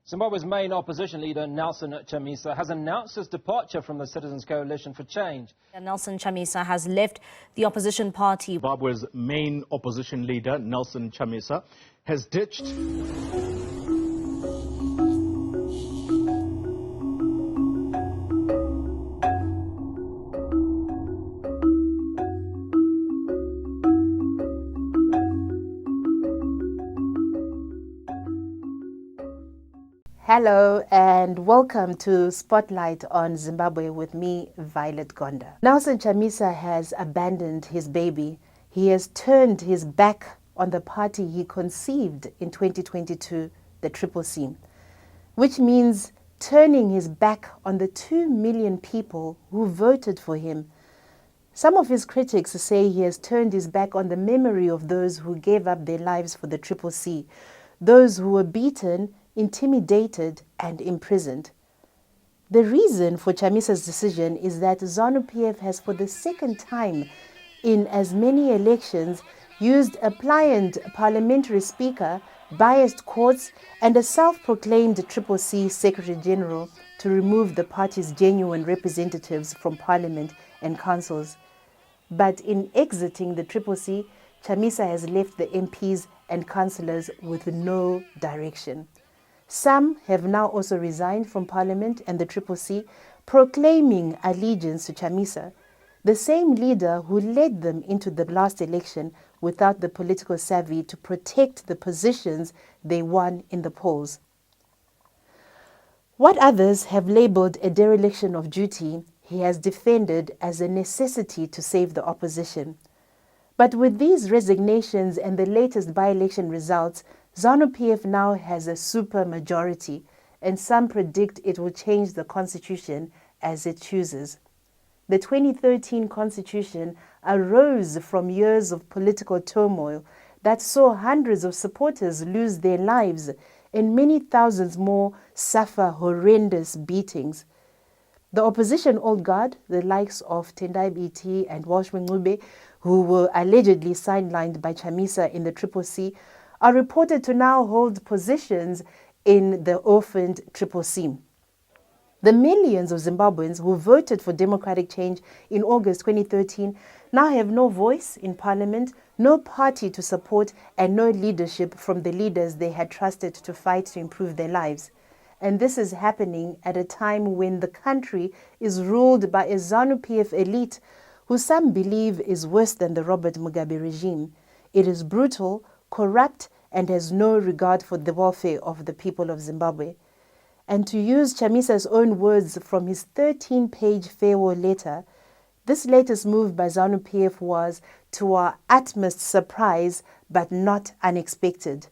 Zimbabwe's main opposition leader, Nelson Chamisa, has announced his departure from the Citizens Coalition for Change. Nelson Chamisa has left the opposition party. Zimbabwe's main opposition leader, Nelson Chamisa, has ditched. Hello and welcome to Spotlight on Zimbabwe with me, Violet Gonda. Nelson Chamisa has abandoned his baby. He has turned his back on the party he conceived in 2022, the CCC, which means turning his back on the 2 million people who voted for him. Some of his critics say he has turned his back on the memory of those who gave up their lives for the CCC, those who were beaten, intimidated and imprisoned. The reason for Chamisa's decision is that ZANU-PF has for the second time in as many elections used a pliant parliamentary speaker, biased courts and a self-proclaimed CCC Secretary General to remove the party's genuine representatives from parliament and councils. But in exiting the CCC, Chamisa has left the MPs and councillors with no direction. Some have now also resigned from Parliament and the CCC, proclaiming allegiance to Chamisa, the same leader who led them into the last election without the political savvy to protect the positions they won in the polls. What others have labelled a dereliction of duty, he has defended as a necessity to save the opposition. But with these resignations and the latest by-election results, ZANU-PF now has a super majority, and some predict it will change the constitution as it chooses. The 2013 constitution arose from years of political turmoil that saw hundreds of supporters lose their lives and many thousands more suffer horrendous beatings. The opposition old guard, the likes of Tendai BT and Walsh Mngube, who were allegedly sidelined by Chamisa in the CCC, are reported to now hold positions in the orphaned CCC. The millions of Zimbabweans who voted for democratic change in August 2013 now have no voice in parliament, no party to support, and no leadership from the leaders they had trusted to fight to improve their lives. And this is happening at a time when the country is ruled by a ZANU-PF elite who some believe is worse than the Robert Mugabe regime. It is brutal, corrupt, and has no regard for the welfare of the people of Zimbabwe. And to use Chamisa's own words from his 13-page farewell letter, this latest move by ZANU-PF was, to our utmost surprise, but not unexpected.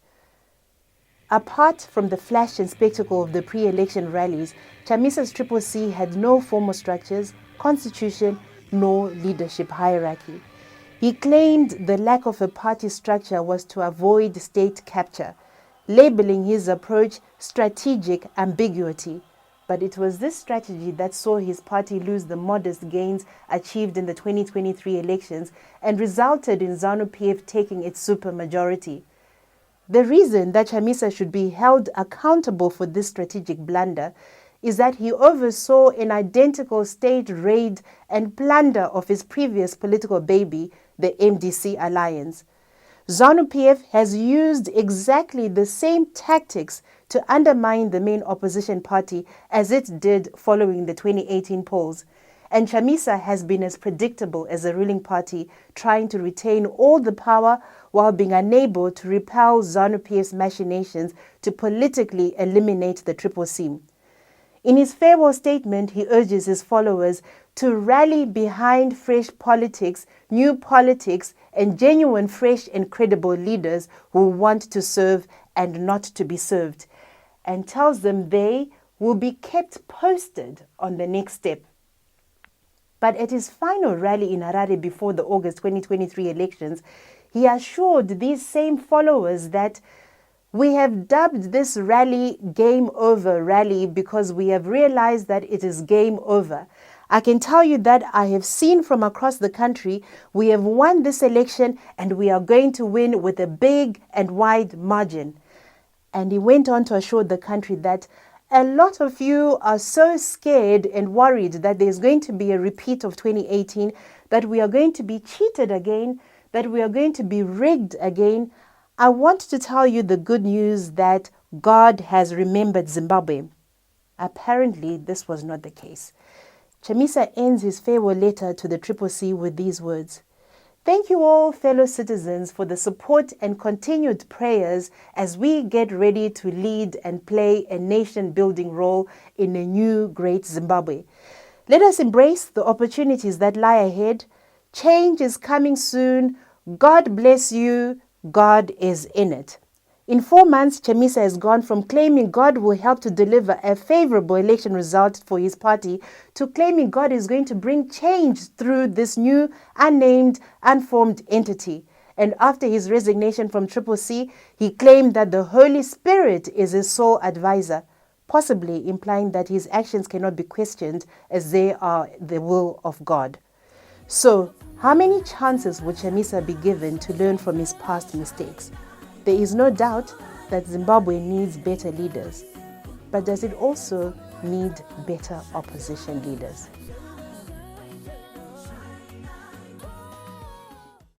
Apart from the flash and spectacle of the pre-election rallies, Chamisa's CCC had no formal structures, constitution, nor leadership hierarchy. He claimed the lack of a party structure was to avoid state capture, labeling his approach strategic ambiguity. But it was this strategy that saw his party lose the modest gains achieved in the 2023 elections and resulted in ZANU-PF taking its supermajority. The reason that Chamisa should be held accountable for this strategic blunder is that he oversaw an identical state raid and plunder of his previous political baby, the MDC alliance. ZANU-PF has used exactly the same tactics to undermine the main opposition party as it did following the 2018 polls. And Chamisa has been as predictable as a ruling party trying to retain all the power while being unable to repel ZANU-PF's machinations to politically eliminate the CCC. In his farewell statement, he urges his followers to rally behind fresh politics, new politics, and genuine, fresh and credible leaders who want to serve and not to be served, and tells them they will be kept posted on the next step. But at his final rally in Harare before the August 2023 elections, he assured these same followers that we have dubbed this rally Game Over Rally because we have realized that it is game over. I can tell you that I have seen from across the country, we have won this election and we are going to win with a big and wide margin. And he went on to assure the country that a lot of you are so scared and worried that there's going to be a repeat of 2018, that we are going to be cheated again, that we are going to be rigged again. I want to tell you the good news that God has remembered Zimbabwe. Apparently, this was not the case. Chamisa ends his farewell letter to the CCC with these words: "Thank you all, fellow citizens, for the support and continued prayers as we get ready to lead and play a nation-building role in a new great Zimbabwe. Let us embrace the opportunities that lie ahead. Change is coming soon. God bless you. God is in it." In 4 months, Chamisa has gone from claiming God will help to deliver a favorable election result for his party to claiming God is going to bring change through this new, unnamed, unformed entity. And after his resignation from CCC, he claimed that the Holy Spirit is his sole advisor, possibly implying that his actions cannot be questioned as they are the will of God. So, how many chances would Chamisa be given to learn from his past mistakes? There is no doubt that Zimbabwe needs better leaders, but does it also need better opposition leaders?